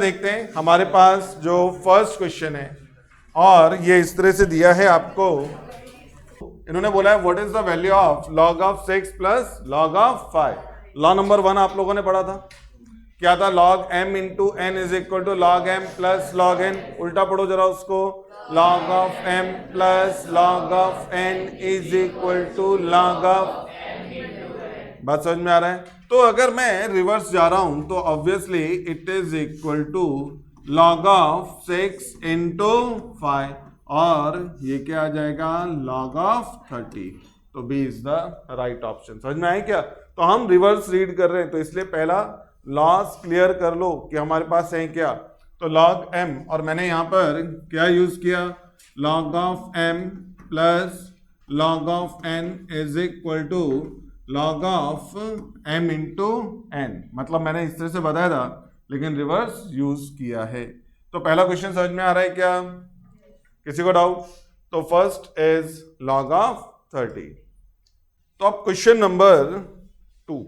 देखते हैं हमारे पास जो फर्स्ट क्वेश्चन है और ये इस तरह से दिया है आपको। इन्होंने बोला है what is the value of log of 6 plus log of 5। Law number 1 आप लोगों ने पढ़ा था, क्या था? log m into n is equal to log m plus log n। उल्टा पढ़ो जरा उसको, log of m plus log of n is equal to log of. बात समझ में आ रहा है? तो अगर मैं रिवर्स जा रहा हूं तो obviously it is equal to log of 6 into 5 और ये क्या आ जाएगा? log of 30। तो B is the right option. समझ में आए क्या? तो हम रिवर्स रीड कर रहे हैं तो इसलिए पहला लॉस क्लियर कर लो कि हमारे पास है क्या। तो log m और मैंने यहां पर क्या यूज किया? log of m plus log of n is equal to log of m into n। मतलब मैंने इस तरह से बताया था लेकिन रिवर्स यूज किया है। तो पहला क्वेश्चन समझ में आ रहा है क्या? किसी को डाउट? तो फर्स्ट इज log ऑफ 30। तो अब question number 2,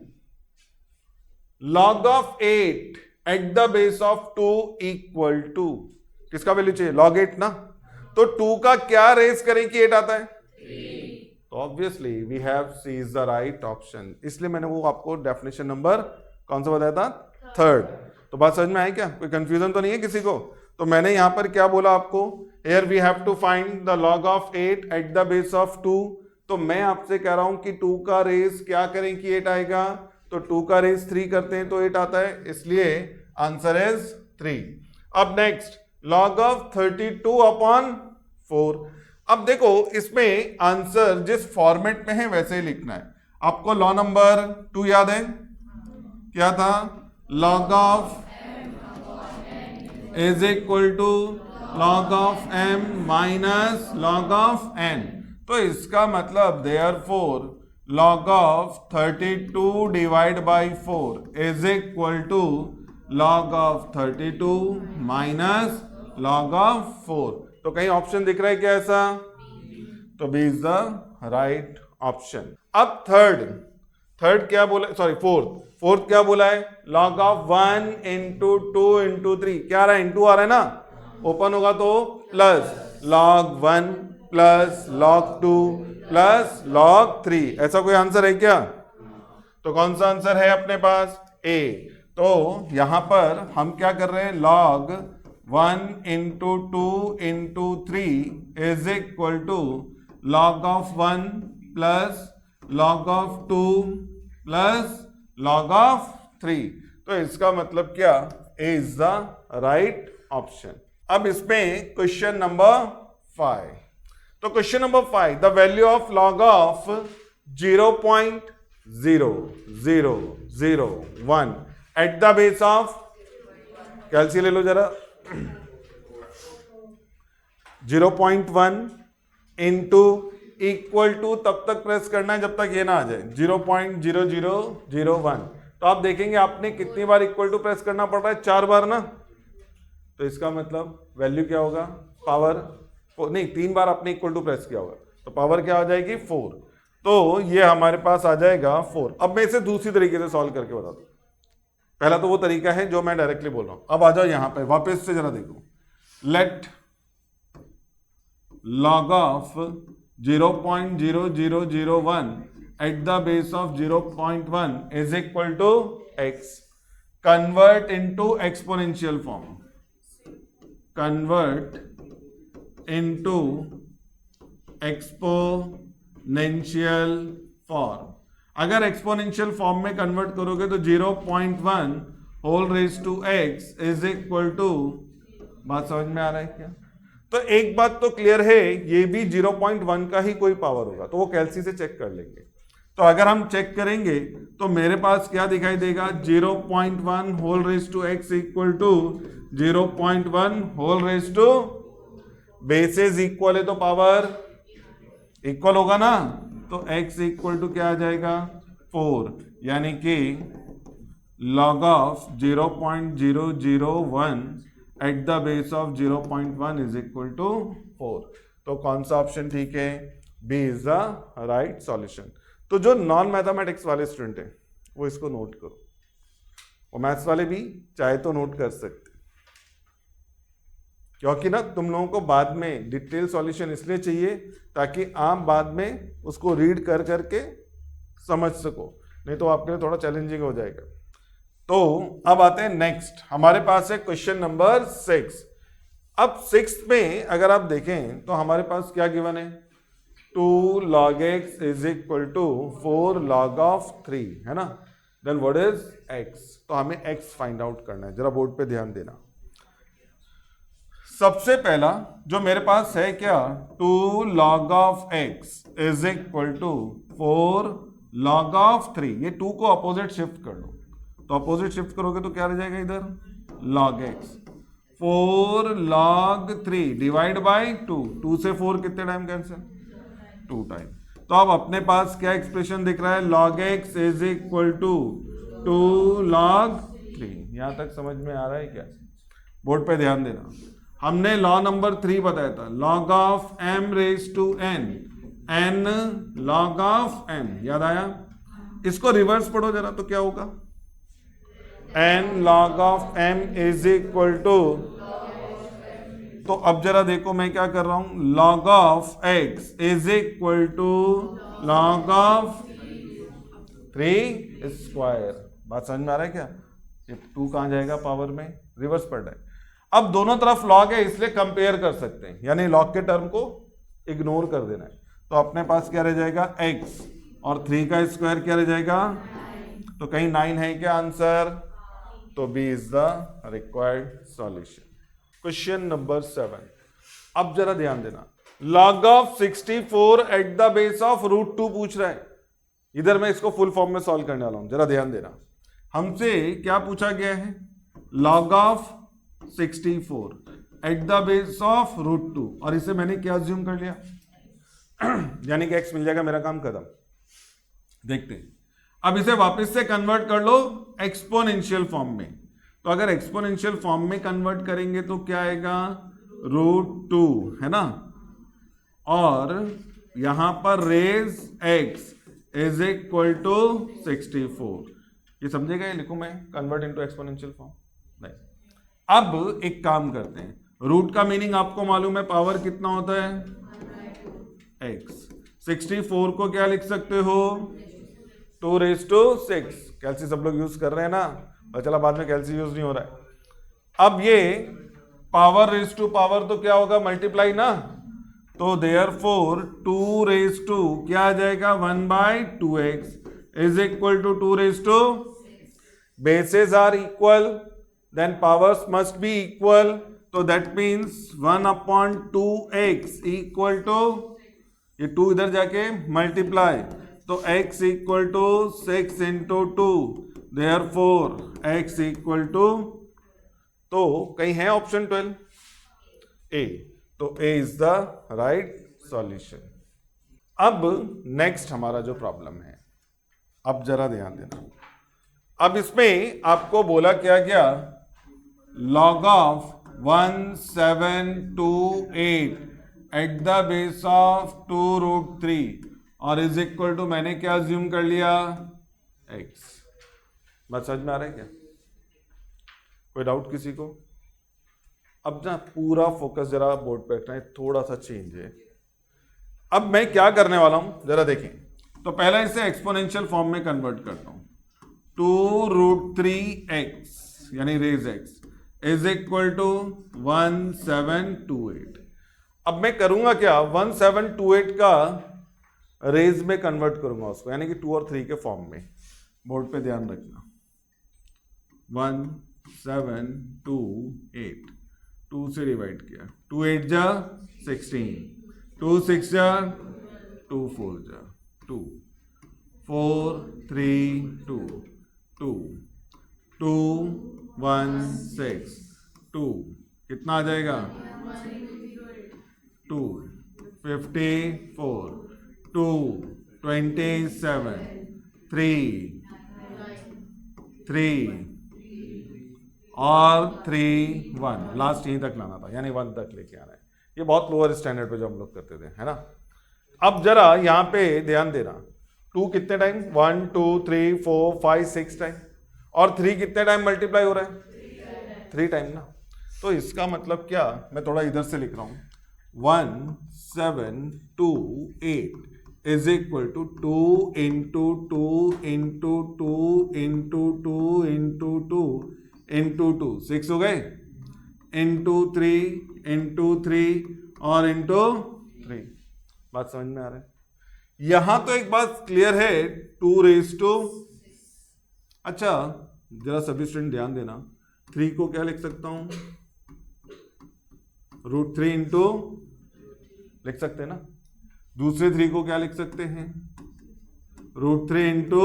log of 8 at the base of 2 equal to, किसका वैल्यू चाहिए? log 8 ना। तो 2 का क्या रेस करें कि 8 आता है? 3। तो obviously we have c is the right option. इसलिए मैंने वो आपको डेफिनेशन नंबर कौन सा बताया था? थर्ड। तो बात समझ में आई क्या? कोई कंफ्यूजन तो नहीं है किसी को? तो मैंने यहां पर क्या बोला आपको? Here we have to find the log of 8 at the base of 2। तो मैं आपसे कह रहा हूं कि 2 का रेस क्या करें कि 8 आएगा? तो 2 का रेस 3 करते हैं तो 8 आता है, इसलिए आंसर इज 3। अब नेक्स्ट log ऑफ 32 अपॉन 4। अब देखो इसमें आंसर जिस फॉर्मेट में है वैसे ही लिखना है। आपको लॉ नंबर 2 याद है? क्या था? log of is equal to log of m minus log of n। तो इसका मतलब therefore log of 32 divide by 4 is equal to log of 32 minus log of 4। तो कहीं ऑप्शन दिख रहा है क्या ऐसा? तो B is the right option. अब थर्ड क्या बोला? सॉरी फोर्थ क्या बोला है? log of 1 into 2 into 3। क्या आ रहा है? इंटू आ रहा है ना, ओपन होगा तो plus log 1 plus log 2 plus log 3। ऐसा कोई आंसर है क्या? तो कौन सा आंसर है अपने पास? ए। तो यहां पर हम क्या कर रहे हैं? log 1 into 2 into 3 is equal to log of 1 plus log of 2 plus log of 3। तो इसका मतलब क्या? A is the right option. अब इसमें क्वेश्चन नंबर 5। तो question number 5, the value of log of 0.0001 at the base of, कैलसी ले लो जरा, 0.1 इंटू इक्वल टू तब तक प्रेस करना है जब तक ये ना आ जाए 0.0001। तो आप देखेंगे आपने कितनी बार इक्वल टू प्रेस करना पड़ रहा है? 4 बार ना। तो इसका मतलब वैल्यू क्या होगा? पावर नहीं, 3 बार आपने इक्वल टू प्रेस किया होगा तो पावर क्या आ जाएगी? 4। तो ये हमारे पास आ जाएगा 4। अब मैं इसे दूसरी तरीके से सॉल्व करके बताता हूं। पहला तो वो तरीका है जो मैं डायरेक्टली बोल रहा हूं। अब आ जाओ यहां पे वापस से जरा देखो। Let log of 0.0001 at the base of 0.1 is equal to x। Convert into exponential form, convert into exponential form. अगर एक्सपोनेंशियल फॉर्म में कन्वर्ट करोगे तो 0.1 whole raise to x is equal to, बात समझ में आ रहा है क्या? तो एक बात तो क्लियर है, ये भी 0.1 का ही कोई पावर होगा तो वो कैलसी से चेक कर लेंगे। तो अगर हम चेक करेंगे तो मेरे पास क्या दिखाई देगा? 0.1 whole raise to x equal to 0.1 whole raise to, bases equal है तो पावर इक्वल होगा ना। तो x इक्वल टू क्या आ जाएगा? 4। यानी कि log of 0.001 at the base of 0.1 is equal to 4। तो कौन सा ऑप्शन ठीक है? B is the right solution. तो जो नॉन मैथमेटिक्स वाले स्टूडेंट हैं वो इसको नोट करो, और मैथ्स वाले भी चाहे तो नोट कर सकते। क्योंकि ना तुम लोगों को बाद में डिटेल सॉल्यूशन इसलिए चाहिए ताकि आप बाद में उसको रीड कर करके समझ सको, नहीं तो आपके लिए थोड़ा चैलेंजिंग हो जाएगा। तो अब आते हैं नेक्स्ट, हमारे पास है क्वेश्चन नंबर 6। अब 6 में अगर आप देखें तो हमारे पास क्या गिवन है, 2 log x is equal to 4 log of 3, है ना। देन व्हाट इज x, तो हमें x फाइंड आउट करना है, जरा बोर्ड पे ध्यान देना। सबसे पहला जो मेरे पास है क्या, 2 log of x is equal to 4 log of 3, ये 2 को अपोजिट शिफ्ट कर लो, तो अपोजिट शिफ्ट करोगे तो क्या रह जाएगा इधर, log x। 4 log 3 divide by 2, 2 से 4 कितने टाइम कैंसिल, 2 टाइम। तो अब अपने पास क्या एक्सप्रेशन दिख रहा है, log x is equal to 2 log 3। यहां तक समझ में आ रहा है क्या, बोर्ड पे ध्यान देना। हमने लॉ नंबर 3 बताया था, log of m raise to n, n log of m, याद आया। इसको रिवर्स पढ़ो जरा तो क्या होगा, n log of m is equal to, तो अब जरा देखो मैं क्या कर रहा हूं, log of x is equal to log of 3 square. बात समझ में आ रहा है क्या, ये 2 कहां जाएगा पावर में, रिवर्स पढ़ रहा है। अब दोनों तरफ log है इसलिए कंपेयर कर सकते हैं, यानी log के टर्म को इग्नोर कर देना है। तो अपने पास क्या रह जाएगा, x और 3 का स्क्वायर क्या रह जाएगा, तो कहीं 9 है क्या आंसर, तो B is the required solution. Question number 7, अब जरा ध्यान देना, log of 64 at the base of √2 पूछ रहा है। इधर मैं इसको फुल फॉर्म में सॉल्व करने वाला हूं, जरा ध्यान देना। हमसे क्या पूछा गया है, log of 64 at the base of √2, और इसे मैंने क्या अज्यूम कर लिया यानी कि x मिल जाएगा, मेरा काम खत्म। देखते हैं, अब इसे वापस से कन्वर्ट कर लो एक्सपोनेंशियल फॉर्म में। तो अगर एक्सपोनेंशियल फॉर्म में कन्वर्ट करेंगे तो क्या आएगा, √2, है ना, और यहां पर raise x is equal to 64। ये समझेगा, ये लिखूं मैं कन्वर्ट इनटू एक्सपोनेंशियल फॉर्म, नहीं। अब एक काम करते हैं, रूट का मीनिंग आपको मालूम है, पावर कितना होता है, x। 64 को क्या लिख सकते हो, 2 रेज टू 6। कैल्सी सब लोग यूज कर रहे हैं ना, और चला बाद में कैल्सी यूज नहीं हो रहा है। अब ये पावर रेज टू पावर तो क्या होगा, मल्टीप्लाई ना, तो देयरफॉर 2 रेज टू क्या आ जाएगा, 1/2x is equal to 2 raise to, bases are equal, then powers must be equal, तो that means 1/2x equal to, ये 2 इधर जाके मल्टीप्लाई, तो x equal to 6 into 2, therefore x equal to, तो कहीं है ऑप्शन 12 ए, तो A is the right solution. अब नेक्स्ट हमारा जो प्रॉब्लम है, अब जरा ध्यान देना। अब इसमें आपको बोला क्या गया, log of 1728 eight the base of 2√3 और इज इक्वल टू, मैंने क्या अज्यूम कर लिया, x। बात समझ में आ रहा है क्या, कोई डाउट किसी को। अब ना पूरा फोकस जरा बोर्ड पे रखना है, थोड़ा सा चेंज है। अब मैं क्या करने वाला हूं जरा देखें, तो पहला इसे एक्सपोनेंशियल फॉर्म में कन्वर्ट करता हूं, 2√3x यानी raise x is equal to 1728। अब मैं करूंगा क्या, 1728 का रेज में कन्वर्ट करूंगा उसको, यानी कि 2 और 3 के फॉर्म में। बोर्ड पे ध्यान रखना, 1728, 2 से डिवाइड किया, 2 8 जा 16, 2 6 जा 2 4 जा 2, 4 3 2 2 2 1 6 2, कितना आ जाएगा, 2 54 2 27 3 3 और 3 1, लास्ट यहीं तक लाना था, यानी 1 तक लेके आना है। ये बहुत लोअर स्टैंडर्ड पे जो हम लोग करते थे, है ना। अब जरा यहां पे ध्यान देना, 2 कितने टाइम, 1 2 3 4 5 6 टाइम, और 3 कितने टाइम मल्टीप्लाई हो रहा है, 3 टाइम ना। तो इसका मतलब क्या, मैं थोड़ा इधर से लिख रहा हूं, 1728 is equal to 2 into 2 into 2 into 2 into 2 into 2, 6 हो गए, इंटू 3 और इंटू 3। बात समझ में आ रहा है? यहां तो एक बात क्लियर है, 2 रेज टू, अच्छा जरा सभी स्टूडेंट ध्यान देना, 3 को क्या लिख सकता हूं, √3 इंटू, लिख सकते हैं ना, दूसरे 3 को क्या लिख सकते हैं, √3 इंटू,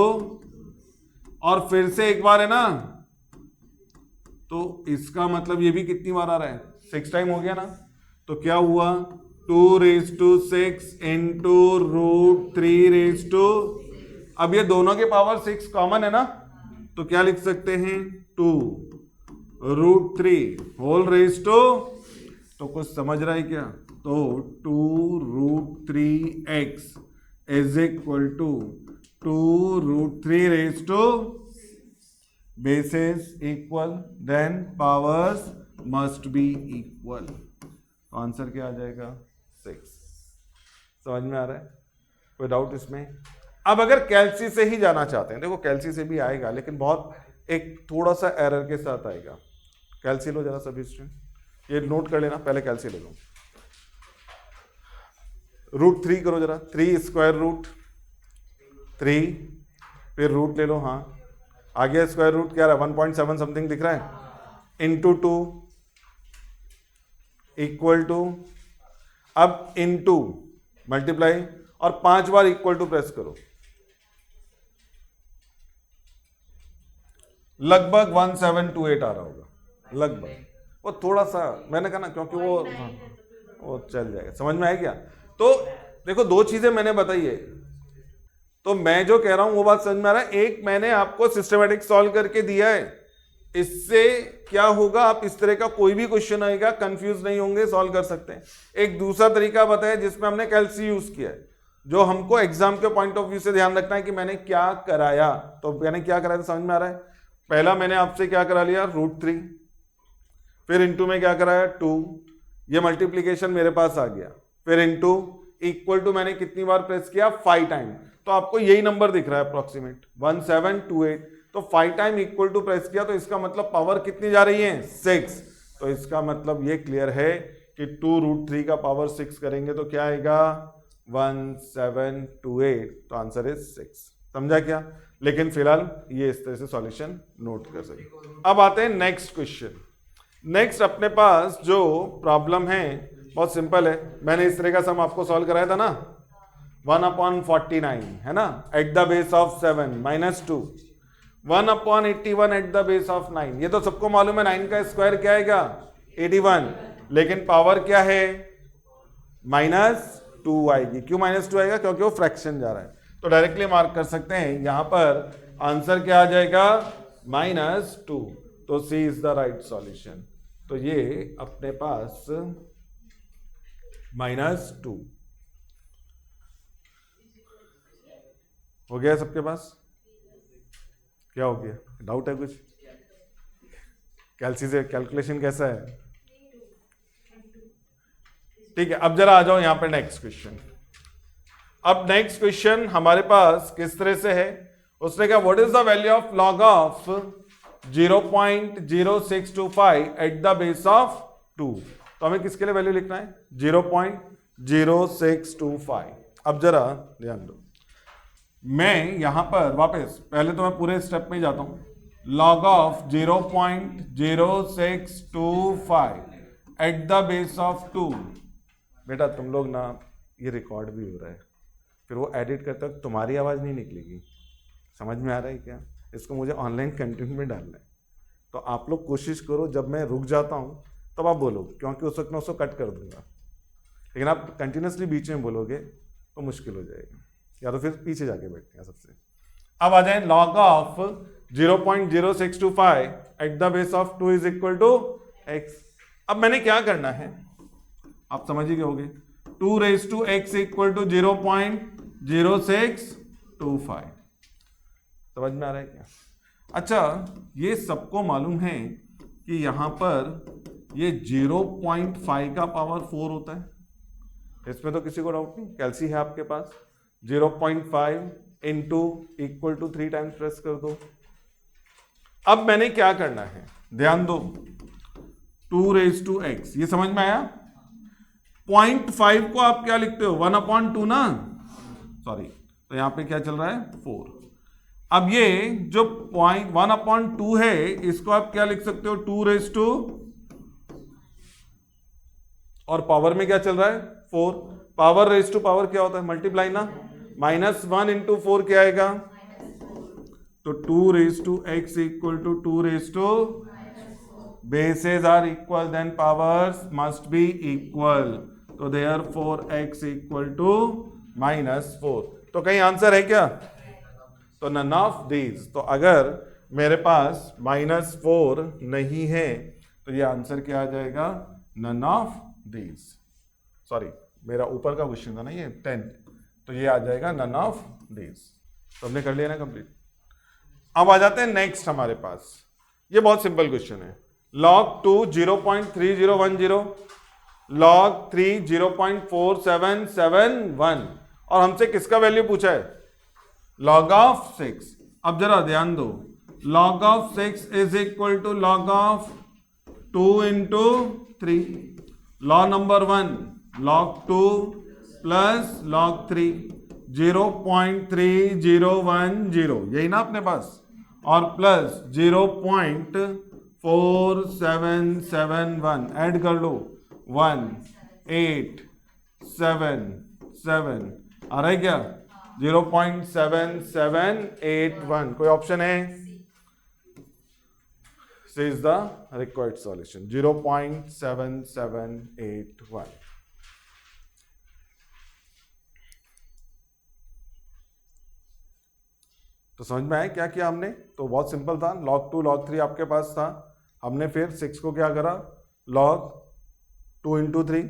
और फिर से एक बार है ना, तो इसका मतलब ये भी कितनी बार आ रहा है, 6 टाइम हो गया ना, तो क्या हुआ, 2 raise to 6 into √3 raise to, अब ये दोनों के पावर 6 कॉमन है ना, तो क्या लिख सकते हैं, 2 √3 होल रेज टू, तो कुछ समझ रहा है क्या, तो 2 √3x is equal to 2 √3 raise to, basis equal, then powers must be equal, तो आंसर क्या आ जाएगा, 6। समझ में आ रहा है, कोई डाउट इसमें? अब अगर कैल्सी से ही जाना चाहते हैं, देखो कैल्सी से भी आएगा, लेकिन बहुत एक थोड़ा सा एरर के साथ आएगा। कैल्सी लो जरा सभी स्टूडेंट, ये नोट कर लेना, पहले कैल्सी ले लो, √3 करो जरा, 3 स्क्वायर रूट 3, फिर रूट ले लो, हाँ आगे स्क्वायर रूट क्या रहा है, 1.7 समथिंग दिख रहा है, इंटू 2 इक्वल टू, अब इंटू मल्टीप्लाई, और 5 बार इक्वल टू प्रेस करो, लगभग 1728 आ रहा होगा, लगभग, वो थोड़ा सा मैंने कहा ना, क्योंकि वो चल जाएगा। समझ में आया क्या? तो देखो 2 चीजें मैंने बताई है, तो मैं जो कह रहा हूं वो बात समझ में आ रहा है। एक मैंने आपको सिस्टमेटिक सॉल्व करके दिया है, इससे क्या होगा, आप इस तरह का कोई भी क्वेश्चन आएगा कंफ्यूज नहीं होंगे, सॉल्व कर सकते हैं। एक दूसरा तरीका बताया जिसमें हमने कैल्सी यूज किया है, जो हमको एग्जाम के पॉइंट ऑफ व्यू से ध्यान रखना है कि मैंने क्या कराया, तो मैंने क्या कराया समझ में आ रहा है। पहला मैंने आपसे क्या करा लिया, √3, फिर इंटू में क्या कराया 2, ये मल्टीप्लीकेशन मेरे पास आ गया, फिर इंटू, इक्वल टू मैंने कितनी बार प्रेस किया, 5 टाइम, तो आपको यही नंबर दिख रहा है अप्रोक्सीमेट 1728, तो 5 टाइम इक्वल टू प्रेस किया, तो इसका मतलब पावर कितनी जा रही है, 6, तो इसका मतलब ये क्लियर है कि 2 √3 का पावर 6 करेंगे तो क्या आएगा, 1728, तो आंसर इज 6। समझा क्या? लेकिन फिलहाल ये इस तरह से सॉल्यूशन नोट कर सकते। अब आते हैं नेक्स्ट क्वेश्चन। नेक्स्ट अपने पास जो प्रॉब्लम है बहुत सिंपल है, मैंने इस तरह का सम आपको सॉल्व कराया था ना, 1/49 है ना, eight the base of 7 -2, 1/81 eight the base of 9, ये तो सबको मालूम है 9 का स्क्वायर क्या आएगा, 81, लेकिन पावर क्या है, -2 आएगी। क्यों -2 आएगा? क्योंकि वो फ्रैक्शन जा रहा है, तो डायरेक्टली मार्क कर सकते हैं, यहां पर आंसर क्या आ जाएगा, -2, तो C is the right solution. तो ये अपने पास -2 हो गया सबके पास? क्या हो गया, डाउट है कुछ? कैल्सी से कैलकुलेशन कैसा है? ठीक है, अब जरा आ जाओ यहां पर नेक्स्ट क्वेश्चन। अब नेक्स्ट क्वेश्चन हमारे पास किस तरह से है, उसने कहा what is the value of log of 0.0625 at the base of 2, तो हमें किसके लिए वैल्यू लिखना है, 0.0625। अब जरा ध्यान दो, मैं यहां पर वापस पहले तो मैं पूरे स्टेप में जाता हूं, log of 0.0625 at the base of 2। बेटा तुम लोग ना, ये रिकॉर्ड भी हो रहा है, फिर वो एडिट करते वक्त तुम्हारी आवाज नहीं निकलेगी, समझ में आ रहा है क्या? इसको मुझे ऑनलाइन कंटेंट में डालना है, तो आप लोग कोशिश करो जब मैं रुक जाता हूं तब आप बोलो, क्योंकि उस वक्त मैं उसको कट कर दूंगा, लेकिन आप कंटिन्यूसली बीच में बोलोगे तो मुश्किल हो जाएगा, या तो फिर पीछे जाके बैठते हैं सबसे। अब आ जाए, log of 0.0625 at the base of 2 is equal to x। अब मैंने क्या करना है आप समझ ही गए, 2 raise to x equal to 0.0625। समझ में आ रहा है क्या? अच्छा, ये सबको मालूम है कि यहां पर ये 0.5 का पावर 4 होता है, इसमें तो किसी को डाउट नहीं, कैलसी है आपके पास। 0.5 into equal to 3 times press कर दो। अब मैंने क्या करना है, ध्यान दो, 2 रेज टू एक्स, ये समझ में आया। 0.5 को आप क्या लिखते हो, 1/2 ना, सॉरी, तो यहां पे क्या चल रहा है 4। अब ये जो 1/2 है इसको आप क्या लिख सकते हो, 2 रेज टू, और पावर में क्या चल रहा है 4। पावर रेज टू पावर क्या होता है, मल्टीप्लाई ना, -1 इंटू 4 क्या आएगा, तो 2 raise to x equal to 2 raise to, bases are equal then powers must be equal, तो therefore x equal to -4। तो कहीं आंसर है क्या, तो none of these। तो अगर मेरे पास -4 नहीं है तो ये आंसर क्या आ जाएगा, none of these। सॉरी, मेरा ऊपर का क्वेश्चन था ना ये 10, तो ये आ जाएगा none of these। तो हमने कर लिया ना कंप्लीट। अब आ जाते हैं नेक्स्ट हमारे पास, ये बहुत सिंपल क्वेश्चन है। log 2 0.3010, log 3 0.4771, और हमसे किसका वैल्यू पूछा है, log ऑफ 6। अब जरा ध्यान दो, log of 6 is equal to log of 2 into 3। Law number 1 log 2 plus log 3, 0.3010, यही ना अपने पास, और प्लस 0.4771 ऐड कर लो, 1877 आ रहा है क्या, 0.7781। कोई ऑप्शन है, से इज द रिक्वायर्ड सॉल्यूशन 0.7781। तो समझ में आया क्या किया हमने, तो बहुत सिंपल था। log 2 log 3 आपके पास था, हमने फिर 6 को क्या करा, log 2 इंटू 3,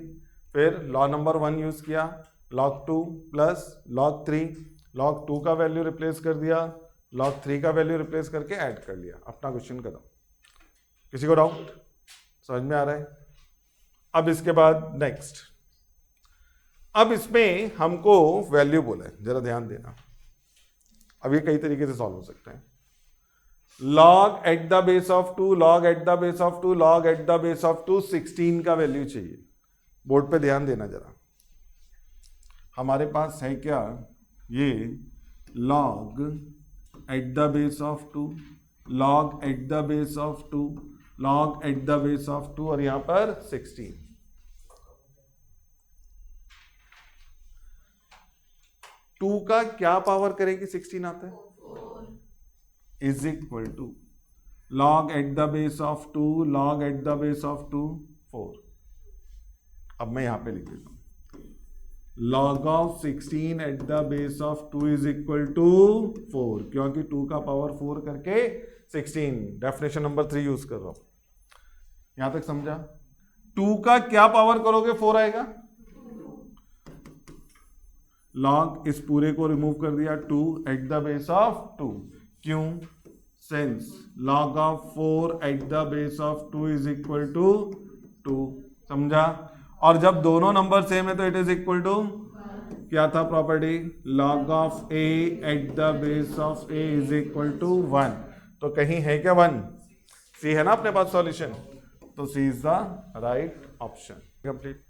फिर लॉ नंबर 1 यूज किया, log 2 प्लस log 3, log 2 का वैल्यू रिप्लेस कर दिया, log 3 का वैल्यू रिप्लेस करके ऐड कर लिया, अपना क्वेश्चन खत्म। किसी को डाउट, समझ में आ रहा है। अब इसके बाद नेक्स्ट, अब इसमें हमको वैल्यू बोला है, जरा ध्यान देना। अब ये कई तरीके से सॉल्व हो सकते हैं। log at the base of 2, log at the base of 2, log at the base of 2, 16 का वैल्यू चाहिए। बोर्ड पे ध्यान देना जरा, हमारे पास है क्या, ये log at the base of 2, log at the base of 2, log at the base of 2, और यहां पर 16। टू का क्या पावर करेंगे 16 आता है, is equal to log at the base of 2, log at the base of 2, 4। अब मैं यहां पे लिख देता हूं, log of 16 at the base of 2 is equal to 4, क्योंकि 2 का पावर 4 करके 16, डेफिनेशन नंबर 3 यूज कर रहा हूं। यहां तक समझा। 2 का क्या पावर करोगे 4 आएगा, log इस पूरे को रिमूव कर दिया, 2 एट द बेस ऑफ 2, क्यों, since log of 4 at the base of 2 is equal to 2, समझा। और जब दोनों नंबर सेम है तो इट इज इक्वल टू, क्या था property, log of a at the base of a is equal to 1। तो कहीं है क्या 1, सी है ना अपने पास सॉल्यूशन, तो C is the right option. Complete.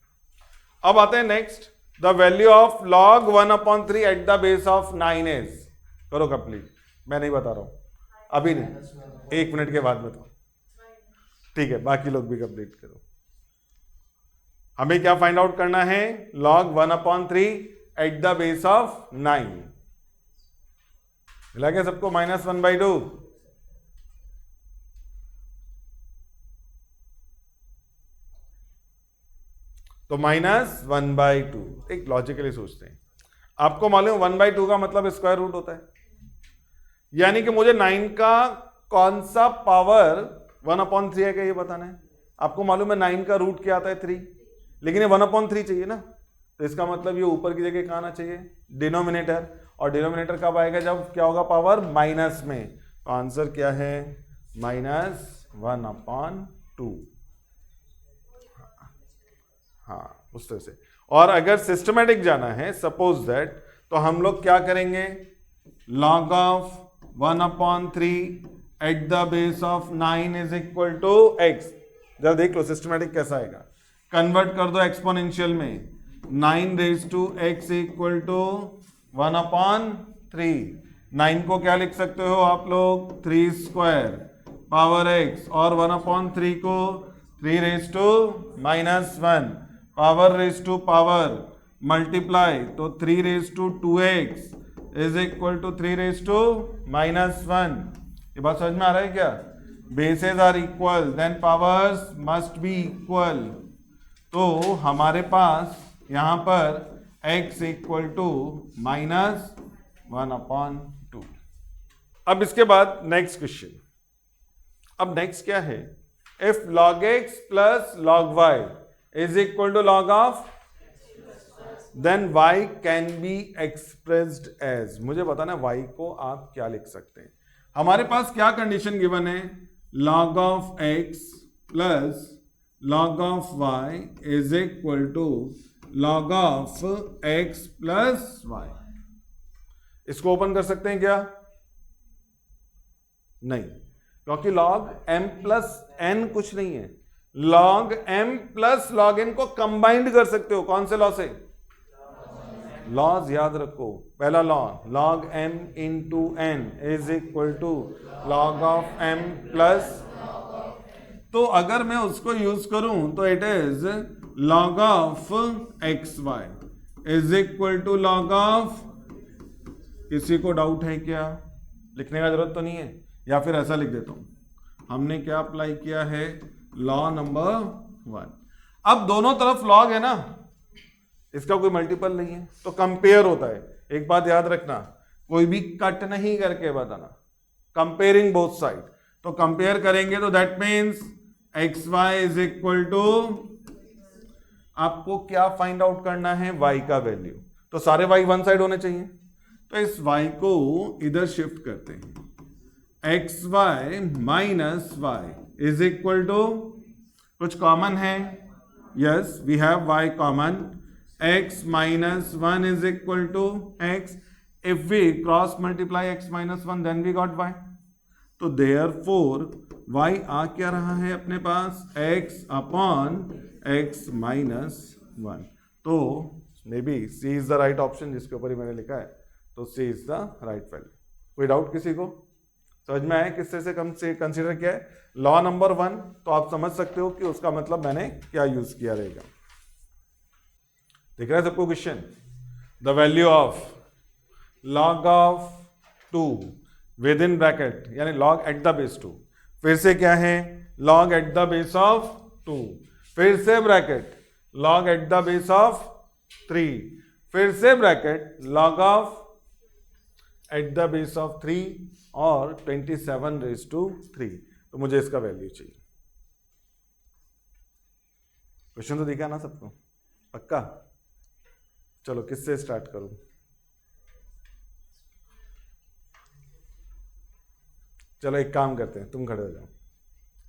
अब आते हैं next, the value of log 1/3 at the base of 9 is, करो कंप्लीट, मैं नहीं बता रहा हूं अभी नहीं, 1 मिनट के बाद बताओ, ठीक है, बाकी लोग भी कंप्लीट करो। हमें क्या फाइंड आउट करना है, log 1/3 at the base of 9, मिला क्या सबको, -1/2। तो -1/2, एक लॉजिकली सोचते हैं, आपको मालूम 1/2 का मतलब स्क्वायर रूट होता है, यानी कि मुझे 9 का कौन सा पावर 1/3 है क्या ये बताना है। आपको मालूम है 9 का रूट क्या आता है 3, लेकिन ये 1/3 चाहिए ना, तो इसका मतलब ये ऊपर की जगह कहाँ आना चाहिए, डिनोमिनेटर, और डिनोमिनेटर कब आएगा, जब क्या होगा पावर माइनस में। तो आंसर क्या है, -1/2। हाँ उस तरह से। और अगर सिस्टमेटिक जाना है सपोज दैट, तो हम लोग क्या करेंगे, log of 1/3 at the base of 9 is equal to x। जरा देख लो सिस्टमेटिक कैसा आएगा, कन्वर्ट कर दो एक्सपोनेंशियल में, 9 raise to x equal to 1/3। 9 को क्या लिख सकते हो आप लोग, 3 स्क्वायर पावर x, और 1/3 को 3 raise to -1 power raise to power multiply, तो 3 raise to 2x is equal to 3 raise to -1। ये बात समझ में आ रहा है क्या? Bases are equal then powers must be equal. तो हमारे पास यहां पर x इक्वल टू -1/2। अब इसके बाद नेक्स्ट क्वेश्चन। अब नेक्स्ट क्या है, if log x plus log y is equal to log of, then y can be expressed as. मुझे बताना y को आप क्या लिख सकते हैं। हमारे पास क्या कंडीशन गिवन है, log of x plus log of y is equal to log of x plus y। इसको ओपन कर सकते हैं क्या? नहीं, क्योंकि log m प्लस n कुछ नहीं है। log m plus log n को कंबाइंड कर सकते हो, कौन से लॉ से? लॉज याद रखो। पहला law, log m into n is equal to log of m plus, तो अगर मैं उसको यूज करूं तो it is log of xy is equal to log of, किसी को डाउट है क्या? लिखने का जरूरत तो नहीं है, या फिर ऐसा लिख देता हूं, हमने क्या अप्लाई किया है, लॉ नंबर 1। अब दोनों तरफ लॉग है ना, इसका कोई मल्टीपल नहीं है तो कंपेयर होता है। एक बात याद रखना, कोई भी कट नहीं करके बताना, कंपेयरिंग बोथ साइड। तो कंपेयर करेंगे तो that means xy is equal to, आपको क्या फाइंड आउट करना है, y का वैल्यू। तो सारे y वन साइड होने चाहिए, तो इस y को इधर शिफ्ट करते हैं, xy minus y is equal to, कुछ कॉमन है, yes we have y common, x minus 1 is equal to x. If we cross multiply x minus 1 then we got y. तो therefore y आ क्या रहा है अपने पास, x upon x minus 1। तो may be C is the right option, जिसके ऊपर ही मैंने लिखा है, तो C is the right value। कोई डाउट किसी को? समझ में आया किस तरह से कम से कंसिडर किया है? लॉ नंबर 1 तो आप समझ सकते हो कि उसका मतलब मैंने क्या यूज किया रहेगा। दिख रहा है सबको question? The value of log of 2 with in bracket, यानी log एट द बेस 2, फिर से क्या है, log at the base of 2, फिर से bracket log at the base of 3, फिर से bracket log of eight the base of 3 और 27 रेज टू 3। तो मुझे इसका वैल्यू चाहिए। क्वेश्चन तो दिखा ना सबको, पक्का? चलो किससे स्टार्ट करूं? चलो एक काम करते हैं, तुम खड़े हो जाओ,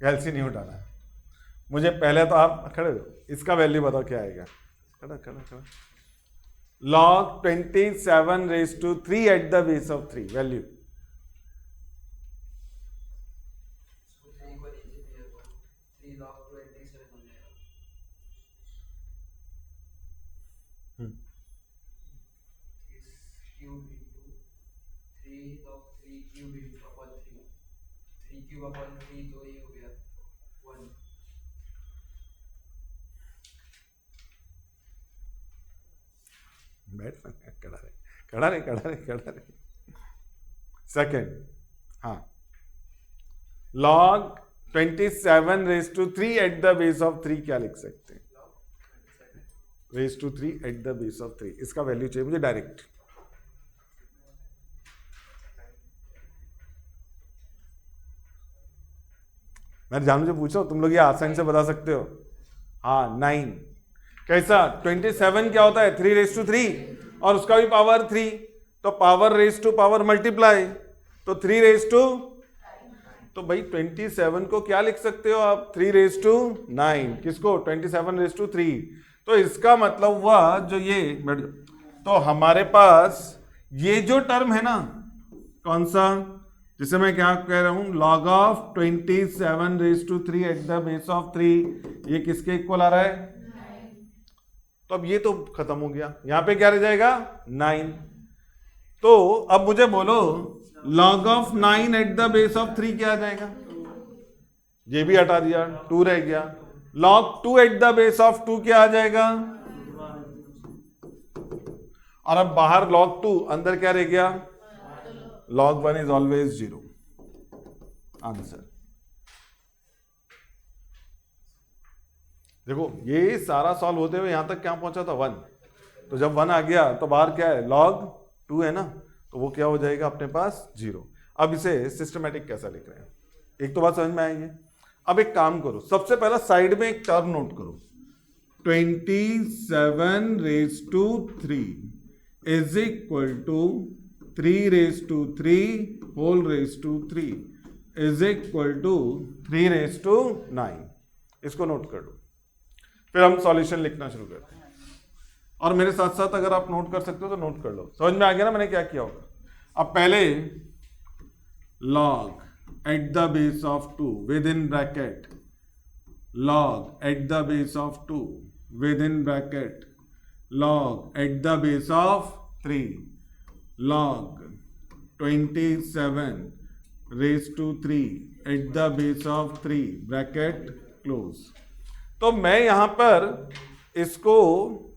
एलसी नहीं उठाना है मुझे, पहले तो आप खड़े हो, इसका वैल्यू बताओ क्या आएगा। खड़ा खड़ा खड़ा, log 27 raise to 3 at the base of 3, value बैठ, खड़ा रहे। सेकेंड, हाँ, log 27 raise to 3 at the base of 3 क्या लिख सकते हैं, raise to 3 at the base of 3, इसका वैल्यू चाहिए मुझे डायरेक्ट। मैं जानू जो पूछ रहा हूं, तुम लोग ये आसानी से बता सकते हो। हाँ 9 कैसा, 27 क्या होता है, 3 रेज टू 3 और उसका भी पावर 3, तो power raise to power multiply, तो 3 रेज टू, तो भाई 27 को क्या लिख सकते हो आप, 3 रेज टू 9, किसको, 27 रेज टू 3, तो इसका मतलब हुआ जो ये तो हमारे पास ये जो टर्म है ना, कौन सा, जिसे मैं क्या कह रहा हूं, log of 27⁻³ eight the base of 3, ये किसके इक्वल आ रहा है? तो अब ये तो खत्म हो गया, यहां पे क्या रह जाएगा? 9। तो अब मुझे बोलो log of 9 at the base of 3 क्या आ जाएगा? ये भी हटा दिया, 2 रह गया। log 2 at the base of 2 क्या आ जाएगा? और अब बाहर log 2, अंदर क्या रह गया? log 1 is always 0। आंसर देखो, ये सारा सॉल्व होते हुए यहां तक क्या पहुंचा था? 1। तो जब 1 आ गया तो बाहर क्या है? log 2 है ना, तो वो क्या हो जाएगा अपने पास? 0। अब इसे सिस्टमेटिक कैसा लिख रहे हैं, एक तो बात समझ में आएगी। अब एक काम करो, सबसे पहला साइड में एक टर्म नोट करो, 27⁻³ is equal to 3⁻³ whole raise to 3 is equal to 3�9। इसको नोट कर लो, फिर हम सॉल्यूशन लिखना शुरू करते हैं। और मेरे साथ साथ अगर आप नोट कर सकते हो तो नोट कर लो। समझ में आ गया ना मैंने क्या किया होगा? अब पहले log at the base of 2 with in bracket, log at the base of 2 with in bracket, log at the base of 3, log 27⁻³ eight the base of 3 bracket close. तो मैं यहां पर इसको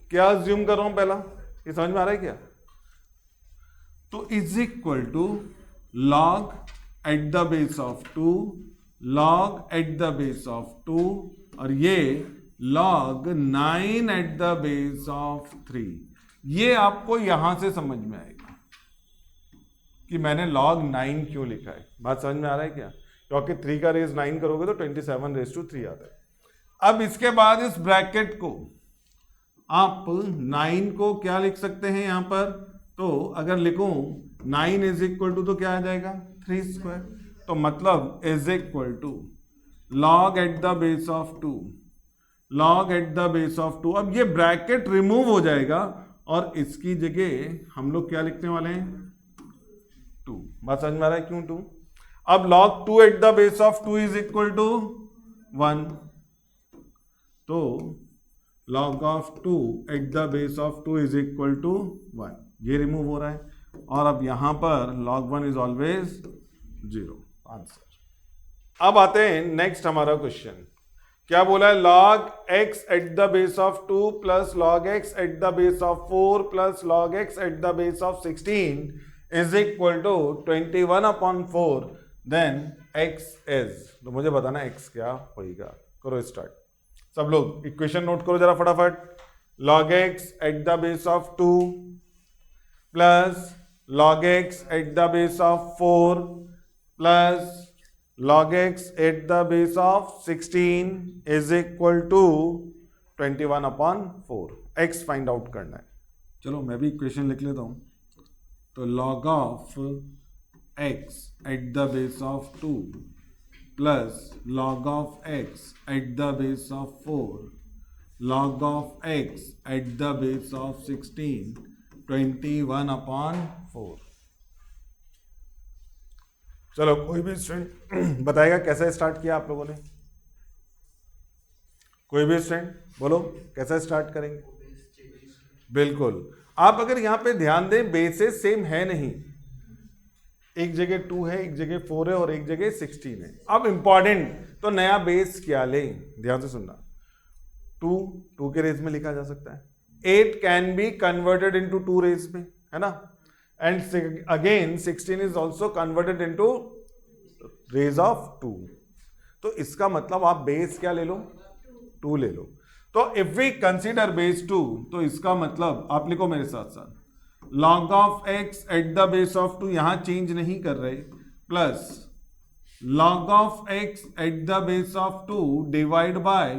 क्या अज्यूम कर रहा हूं? पहला ये समझ में आ रहा है क्या? तो is equal to log at the base of 2, log at the base of 2, और ये log 9 at the base of 3। ये आपको यहां से समझ में आएगा कि मैंने log 9 क्यों लिखा है। बात समझ में आ रहा है क्या? क्योंकि 3 का रेज 9 करोगे तो 27⁻³ आता है। अब इसके बाद इस ब्रैकेट को आप 9 को क्या लिख सकते हैं यहां पर? तो अगर लिखूं 9 इज इक्वल टू, तो क्या आ जाएगा? 3²। तो मतलब is equal to log at the base of 2, log at the base of 2। अब ये ब्रैकेट रिमूव हो जाएगा और इसकी जगह हम लोग क्या लिखने वाले हैं? 2। बात समझ में आ रहा है क्यों 2? अब log 2 at the base of 2 is equal to 1। तो log of 2 at the base of 2 is equal to 1, ये रिमूव हो रहा है। और अब यहां पर log 1 इज ऑलवेज 0। आंसर। अब आते हैं नेक्स्ट हमारा क्वेश्चन। क्या बोला है? log x at the base of 2 plus log x at the base of 4 plus log x at the base of 16 is equal to 21/4, then x is. तो मुझे बताना x क्या होगा। करो स्टार्ट। सब लोग इक्वेशन नोट करो जरा फटाफट। log x at the base of 2 plus log x at the base of 4 plus log x at the base of 16 is equal to 21/4। x find out करना है। चलो मैं भी इक्वेशन लिख लेता हूं। तो log of x at the base of 2 plus log of x at the base of 4 log of x at the base of 16 21/4। चलो कोई भी स्टूडेंट बताएगा कैसे स्टार्ट किया आप लोगों ने? कोई भी स्टूडेंट बोलो कैसे स्टार्ट करेंगे? बिल्कुल। आप अगर यहां पे ध्यान दें, बेसेस सेम है नहीं, एक जगह 2 है, एक जगह 4 है और एक जगह 16 है। अब इंपॉर्टेंट, तो नया बेस क्या ले? ध्यान से सुनना। 2 के रेज में लिखा जा सकता है, 8 can be converted into 2 raise में, है ना। And again 16 is also converted into raise of 2। तो इसका मतलब आप बेस क्या ले लो? 2 ले लो। तो इफ वी कंसीडर बेस 2, तो इसका मतलब आप लिखो मेरे साथ साथ, log of x at the base of 2 यहां चेंज नहीं कर रहे, plus log of x at the base of 2 divide by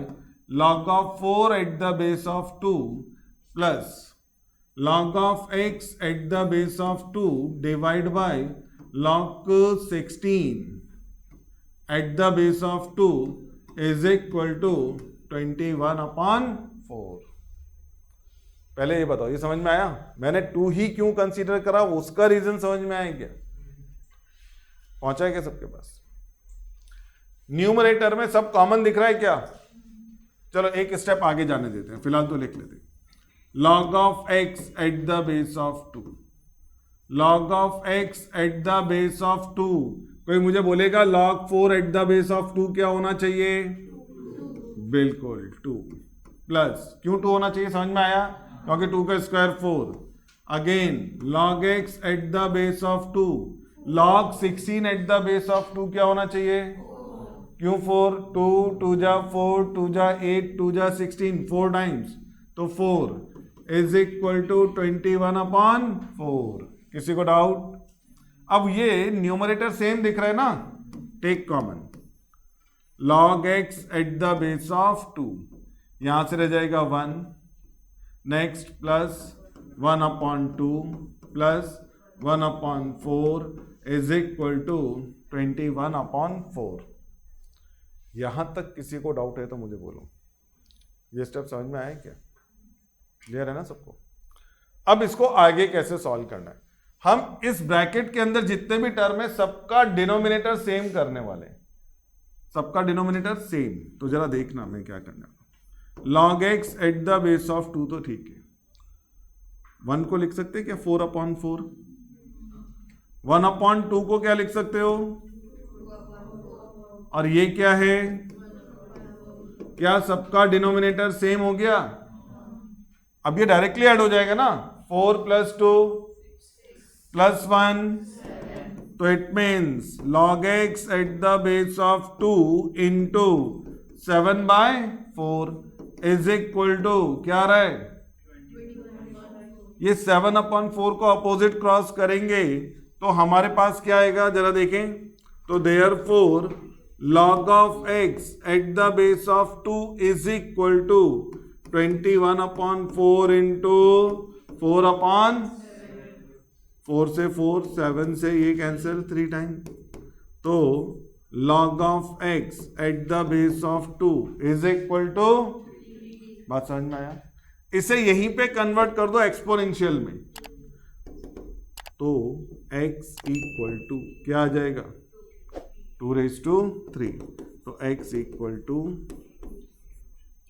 log of 4 at the base of 2 plus log of x at the base of 2 divide by log 16 at the base of 2 is equal to 21/4। पहले ये बताओ, ये समझ में आया? मैंने 2 ही क्यों consider करा, उसका रीजन समझ में आया क्या? पहुंचा है क्या सबके पास? न्यूमरेटर में सब कॉमन दिख रहा है क्या? चलो एक स्टेप आगे जाने देते हैं, फिलहाल तो लिख लेते हैं। log of x at the base of 2, log of x at the base of 2। कोई मुझे बोलेगा log 4 at the base of 2 क्या होना चाहिए? बिल्कुल 2 प्लस, क्यों 2 होना चाहिए समझ में आया? क्योंकि 2 का square 4। Again log x at the base of 2, log 16 at the base of 2 क्या होना चाहिए? क्यों 4? 2 2 जा 4, 2 जा 8, 2 जा 16, 4 टाइम्स, तो 4 इज इक्वल टू 21/4। किसी को डाउट? अब ये न्यूमरेटर सेम दिख रहा है ना, take common, log x at the base of 2, यहां से रह जाएगा 1, next plus 1/2 plus 1/4 is equal to 21/4। यहां तक किसी को डाउट है तो मुझे बोलो। ये स्टेप समझ में आया क्या? क्लियर है ना सबको? अब इसको आगे कैसे सॉल्व करना है? हम इस ब्रैकेट के अंदर जितने भी टर्म है सबका डिनोमिनेटर सेम करने वाले हैं, सबका डिनोमिनेटर सेम। तो जरा देखना मैं क्या करना। log x at the base of 2 तो ठीक है, 1 को लिख सकते हैं क्या 4/4? 1/2 को क्या लिख सकते हो? और ये क्या है? क्या सबका डिनोमिनेटर सेम हो गया? अब ये डायरेक्टली ऐड हो जाएगा ना, 4 + 2 + 1, तो it means log x at the base of 2 into 7/4 is equal to क्या आ रहा है? ये 7/4 को अपोजिट क्रॉस करेंगे तो हमारे पास क्या आएगा जरा देखें। तो therefore log of x at the base of 2 is equal to 21/4 into 4/4 से 4, 7 से ये कैंसिल 3 टाइम, तो log of x at the base of 2 is equal to, बात समझ में आया? इसे यहीं पे कन्वर्ट कर दो एक्सपोनेंशियल में, तो x इक्वल टू क्या आ जाएगा? 2⁻3, तो x इक्वल टू,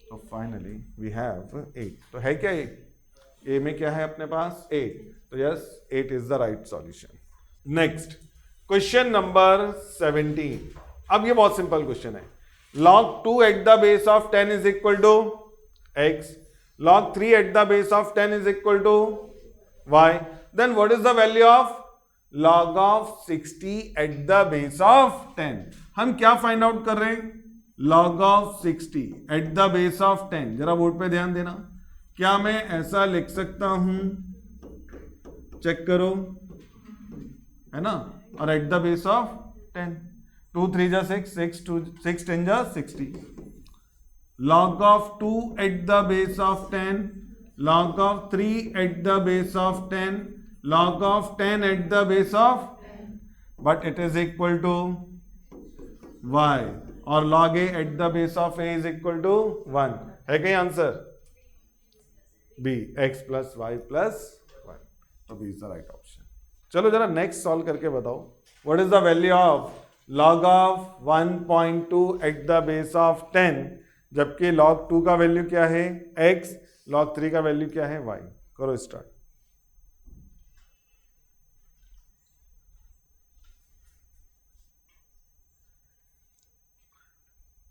तो फाइनली वी हैव 8। तो है क्या a में क्या है अपने पास? 8, तो yes 8 is the right solution. Next question number 17। अब ये बहुत सिंपल क्वेश्चन है। log 2 at the base of 10 is equal to x, log 3 at the base of 10 is equal to y. Then what is the value of log of 60 at the base of 10? हम क्या find out कर रहे हैं? log of 60 at the base of 10। जरा board पे ध्यान देना। क्या मैं ऐसा लिख सकता हूं? चेक करो, है ना? और at the base of 10, 2 3 जा 6, 6 10 जा 60। log of 2 at the base of 10, log of 3 at the base of 10, log of 10 at the base of, but it is equal to y, और log a at the base of a is equal to 1। है कहीं answer? b, x plus y plus 1, तो b is the right option। चलो जरा next solve करके बताओ। What is the value of log of 1.2 at the base of 10, जबकि log 2 का value क्या है? x, log 3 का वैल्यू क्या है? y। करो स्टार्ट।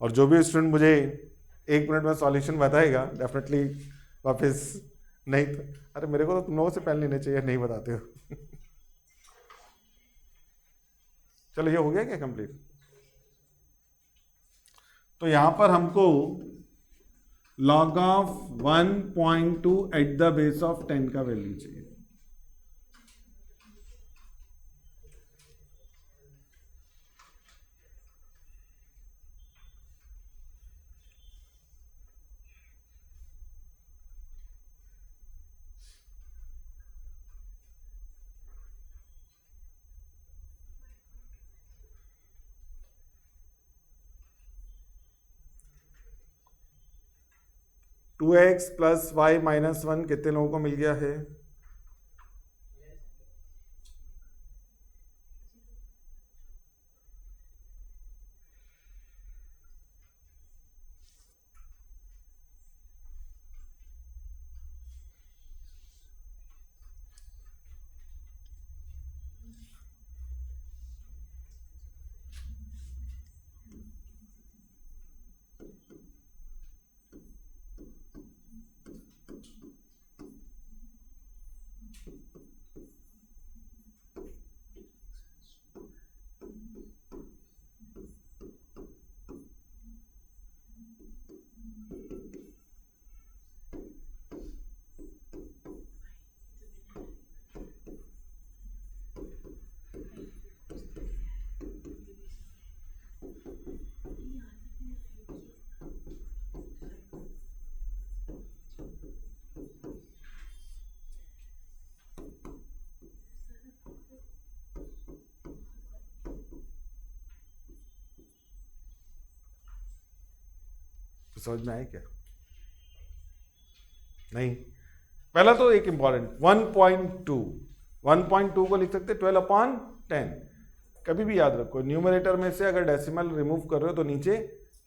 और जो भी स्टूडेंट मुझे 1 मिनट में सॉल्यूशन बताएगा डेफिनेटली वापस, नहीं तो अरे मेरे को तो तुम लोगों से पहले लेने चाहिए, नहीं बताते हो। चलो ये हो गया क्या कंप्लीट? तो यहां पर हमको log of 1.2 eight the base of 10 का वैल्यू चाहिए। 2x प्लस वाई माइनस 1 कितने लोगों को मिल गया है? समझ में आया क्या? नहीं, पहला तो एक इंपॉर्टेंट 1.2 को लिख सकते 12/10। कभी भी याद रखो, न्यूमरेटर में से अगर डेसिमल रिमूव कर रहे हो तो नीचे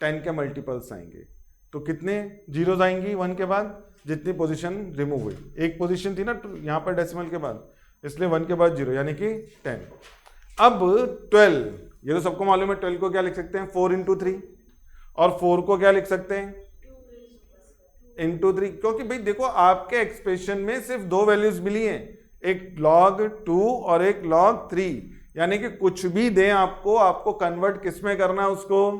10 के मल्टीपल्स आएंगे। तो कितने जीरोज आएंगी 1 के बाद? जितनी पोजीशन रिमूव हुई, एक पोजीशन थी ना यहाँ पर डेसिमल के बाद, इसलिए 1 के बाद 0 यानी कि 10। अब 12, ये तो सबको मालूम है, 12 को क्या लिख सकते हैं? 4 into 3। और 4 को क्या लिख सकते हैं? into 3। क्योंकि भाई देखो, आपके एक्सप्रेशन में सिर्फ दो वैल्यूज मिली हैं, एक log 2 और एक log 3। यानी कि कुछ भी दें आपको कन्वर्ट किस में करना है? उसको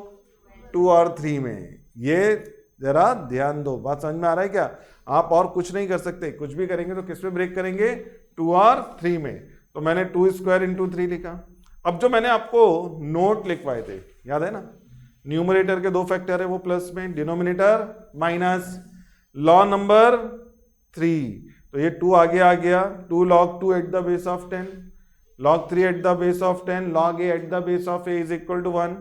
2 और 3 में। ये जरा ध्यान दो, बात समझ में आ रहा है क्या? आप और कुछ नहीं कर सकते, कुछ भी करेंगे तो किस में ब्रेक करेंगे? 2 और 3 में। तो मैंने 2² into 3 लिखा। अब जो मैंने आपको नोट लिखवाए थे, याद है ना? न्यूमरेटर के 2 फैक्टर है वो प्लस में, डिनोमिनेटर माइनस, लॉ नंबर 3, तो ये 2 आगे आ गया। 2 log 2 at the base of 10, log 3 at the base of 10, log a at the base of a is equal to 1।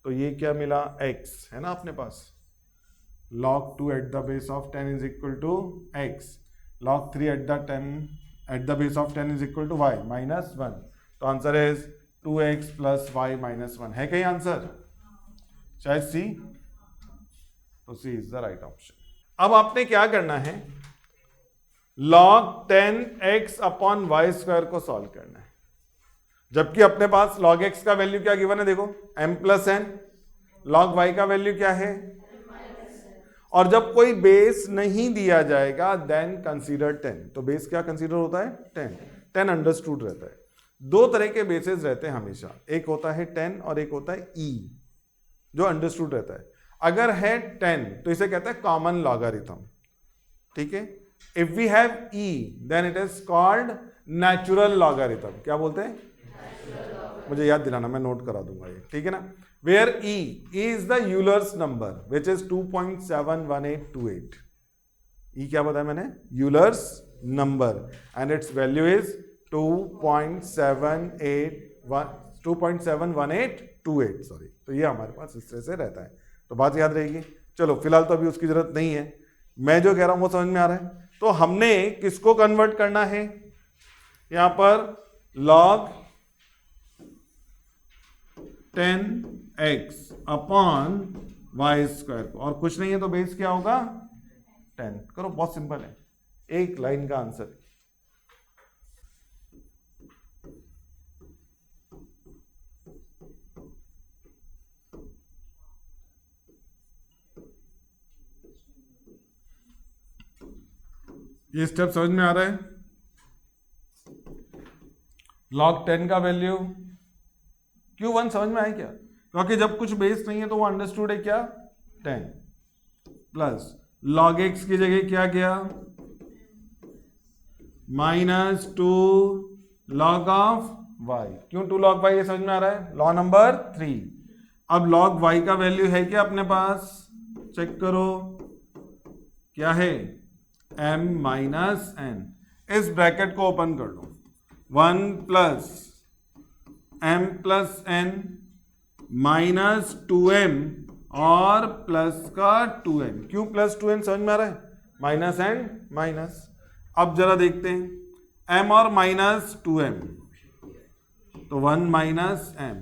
तो ये क्या मिला? x है ना अपने पास। log 2 at the base of 10 is equal to x, log 3 at the base of 10 is equal to y minus 1। तो answer is 2x plus y minus 1। है कहीं आंसर? शायद सी। तो C is the right option. अब आपने क्या करना है? log 10x upon y square को सॉल्व करना है, जबकि अपने पास log x का वैल्यू क्या गिवन है? देखो m plus n। log y का वैल्यू क्या है? और जब कोई बेस नहीं दिया जाएगा देन कंसीडर 10। तो बेस क्या कंसीडर होता है? 10 अंडरस्टूड रहता है। दो तरह के बेसिस रहते हैं हमेशा, एक होता है 10 और एक होता है e, जो अंडरस्टूड रहता है। अगर है 10 तो इसे कहते हैं कॉमन लॉगरिथम, ठीक है? If we have e then it is called natural logarithm. क्या बोलते हैं? मुझे याद दिलाना, मैं नोट करा दूंगा ये, ठीक है ना? Where e is the Euler's number which is 2.71828। e क्या बताया मैंने? Euler's number, and its value is 2.71828, sorry. तो ये हमारे पास इस तरह से रहता है, तो बात याद रहेगी। चलो फिलहाल तो अभी उसकी जरूरत नहीं है, मैं जो कह रहा हूं वो समझ में आ रहा है। तो हमने किसको कन्वर्ट करना है यहां पर? log 10x upon y square को, और कुछ नहीं है तो बेस क्या होगा? 10। करो, बहुत सिंपल है, एक लाइन का आंसर। ये स्टेप समझ में आ रहा है? log 10 का वैल्यू Q1 समझ में आया क्या? क्योंकि जब कुछ बेस नहीं है तो वो अंडरस्टूड है क्या? 10 प्लस log x की जगह क्या गया? -2 log ऑफ y। क्यों 2 log y? ये समझ में आ रहा है? Law number 3। अब log y का वैल्यू है क्या अपने पास? चेक करो, क्या है? m minus n। इस ब्रैकेट को ओपन कर लो, 1 plus m plus n minus 2m और प्लस का 2n। क्यों प्लस 2n समझ में आ रहा है? Minus and minus. अब जरा देखते हैं m और माइनस 2m, तो 1 माइनस m,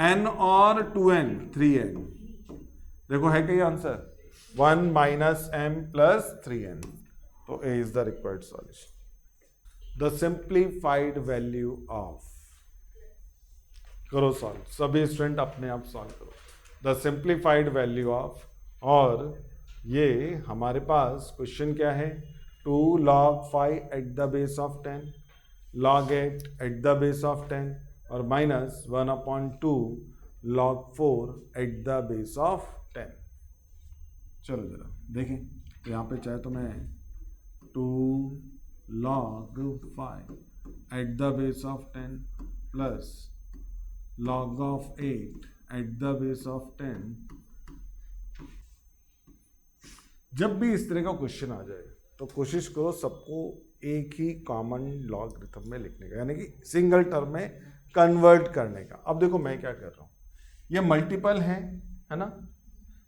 n और 2n 3n। देखो है क्या answer? 1 minus m plus 3n। तो a is the required solution. The simplified value of, करो सॉल्व, सभी स्टूडेंट अपने आप सॉल्व करो। द सिंप्लीफाइड वैल्यू ऑफ, और ये हमारे पास क्वेश्चन क्या है? 2 log 5 eight the base of 10, log 8 at the base of 10 और minus 1/2 log 4 at the base of 10। चलो जरा देखें, तो यहाँ पे चाहे तो मैं 2 log 5 eight the base of 10 plus log of 8 at the base of 10। जब भी इस तरह का क्वेश्चन आ जाए तो कोशिश करो सबको एक ही कॉमन लॉगरिथम में लिखने का, यानी कि सिंगल टर्म में कन्वर्ट करने का। अब देखो मैं क्या कर रहा हूं, ये मल्टीपल है ना,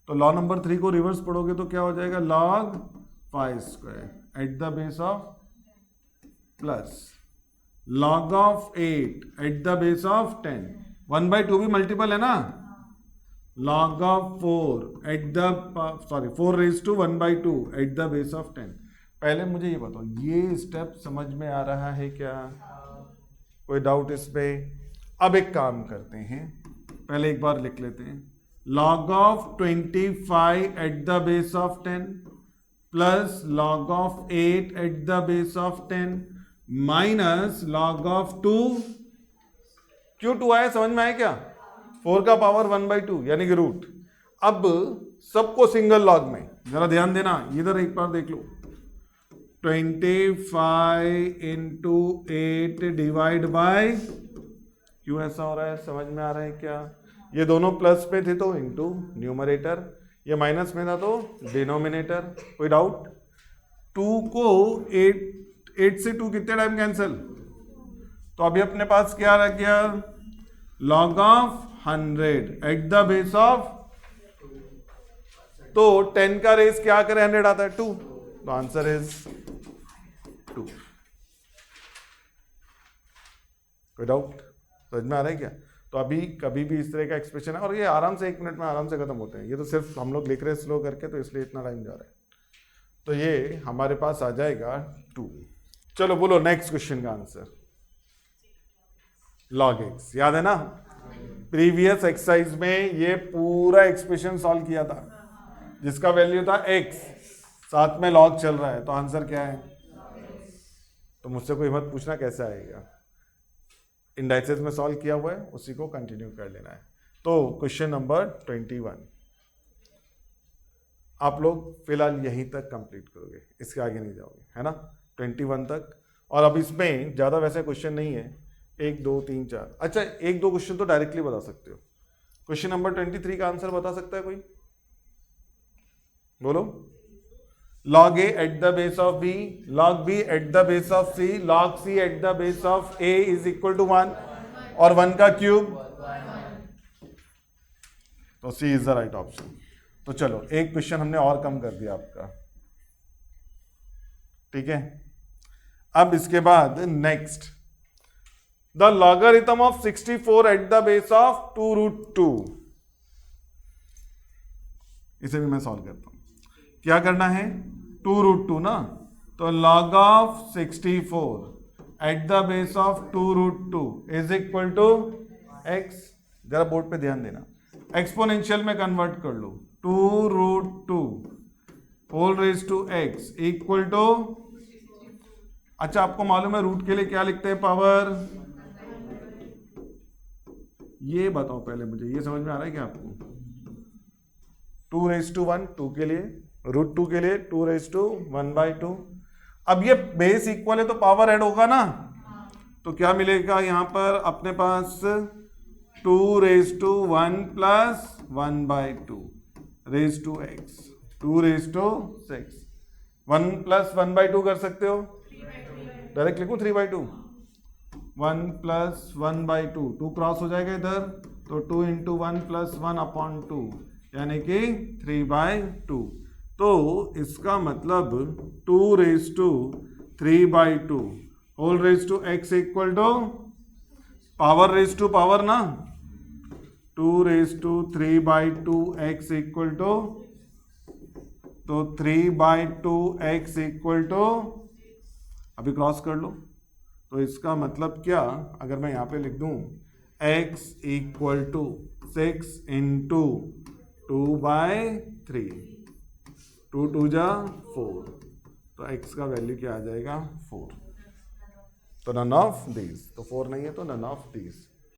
तो लॉ नंबर 3 को रिवर्स पढ़ोगे तो क्या हो जाएगा? log 5 square eight the base of plus log of 8 at the base of 10। 1/2 भी मल्टीपल है ना, log of 4 at the 4 raised to 1/2 eight the base of 10। पहले मुझे ये बताओ, ये स्टेप समझ में आ रहा है क्या? कोई डाउट इस पे? अब एक काम करते हैं, पहले एक बार लिख लेते हैं, log of 25 eight the base of 10 plus log of 8 at the base of 10 minus log of 2। क्यों 2 आया समझ में आया क्या? 4 का पावर 1/2 यानी कि रूट। अब सबको सिंगल लॉग में, जरा ध्यान देना, इधर एक बार देख लो, 25 इंटू 8 डिवाइड बाय, क्यों ऐसा हो रहा है समझ में आ रहा है क्या? ये दोनों प्लस पे थे तो इंटू न्यूमरेटर, ये माइनस में था तो डिनोमिनेटर। कोई डाउट? 2 को 8 से 2 कितने टाइम कैंसिल? तो अभी अपने पास क्या रह गया? log of 100 eight the base of, तो 10 का रेस क्या करे? 100 आता है 2, तो आंसर इज 2। कोई डाउट? समझ में आ रहा है क्या? तो अभी कभी भी इस तरह का एक्सप्रेशन है, और ये आराम से 1 मिनट में आराम से खत्म होते हैं, ये तो सिर्फ हम लोग लिख रहे हैं स्लो करके, तो इसलिए इतना टाइम जा रहा है। तो ये हमारे पास आ जाएगा 2। चलो बोलो नेक्स्ट क्वेश्चन का आंसर। log x, याद है ना? प्रीवियस एक्सरसाइज में ये पूरा एक्सप्रेशन सॉल्व किया था, जिसका वैल्यू था x, साथ में log चल रहा है, तो आंसर क्या है? तो मुझसे कोई मत पूछना कैसे आएगा, इंडाइसेस में सॉल्व किया हुआ है, उसी को कंटिन्यू कर लेना है। तो क्वेश्चन नंबर 21 आप लोग फिलहाल यहीं तक कंप्लीट करोगे, इसके आगे नहीं जाओगे, है ना? 21 तक। और अब इसमें ज्यादा वैसे क्वेश्चन नहीं है, 1 2 3 4, अच्छा 1 2 क्वेश्चन तो डायरेक्टली बता सकते हो। क्वेश्चन नंबर 23 का आंसर बता सकता है कोई? बोलो। log a at the base of b, log b at the base of c, log c at the base of a is equal to 1, और 1 का क्यूब, तो c is the right option. तो चलो एक क्वेश्चन हमने और कम कर दिया आपका, ठीक है? अब इसके बाद next, the logarithm of 64 at the base of 2√2। इसे भी मैं सॉल्व करता हूं। क्या करना है? 2√2 ना, तो log of 64 at the base of 2√2 is equal to x। जरा बोर्ड पे ध्यान देना, एक्सपोनेंशियल में कन्वर्ट कर लो, 2√2 whole raise to x equal to, अच्छा आपको मालूम है रूट के लिए क्या लिखते हैं? पावर। ये बताओ पहले मुझे, ये समझ में आ रहा है क्या आपको? 2√1 2 के लिए, √2 के लिए 2√1/2। अब ये बेस इक्वल है तो पावर ऐड होगा ना, तो क्या मिलेगा यहाँ पर अपने पास? 2√1 plus 1/2 raise to x, 2/6। 1 plus 1/2 कर सकते हो, डायरेक्ट लिखूं 3/2। 1 प्लस 1/2, 2 क्रॉस हो जाएगा इधर, तो 2 इंटू 1 प्लस 1/2 यानी कि 3/2। तो इसका मतलब 2^3/2 whole raise to x equal to power raise to power ना, 2^3/2 x इक्वल टू, तो 3/2 x इक्वल टू, अभी क्रॉस कर लो। तो इसका मतलब क्या, अगर मैं यहाँ पे लिख दूं x इक्वल टू 6 इंटू 2/3, 2 2 जा 4, तो x का वैल्यू क्या आ जाएगा 4। तो नन ऑफ दीज, तो 4 नहीं है तो नन ऑफ दीज।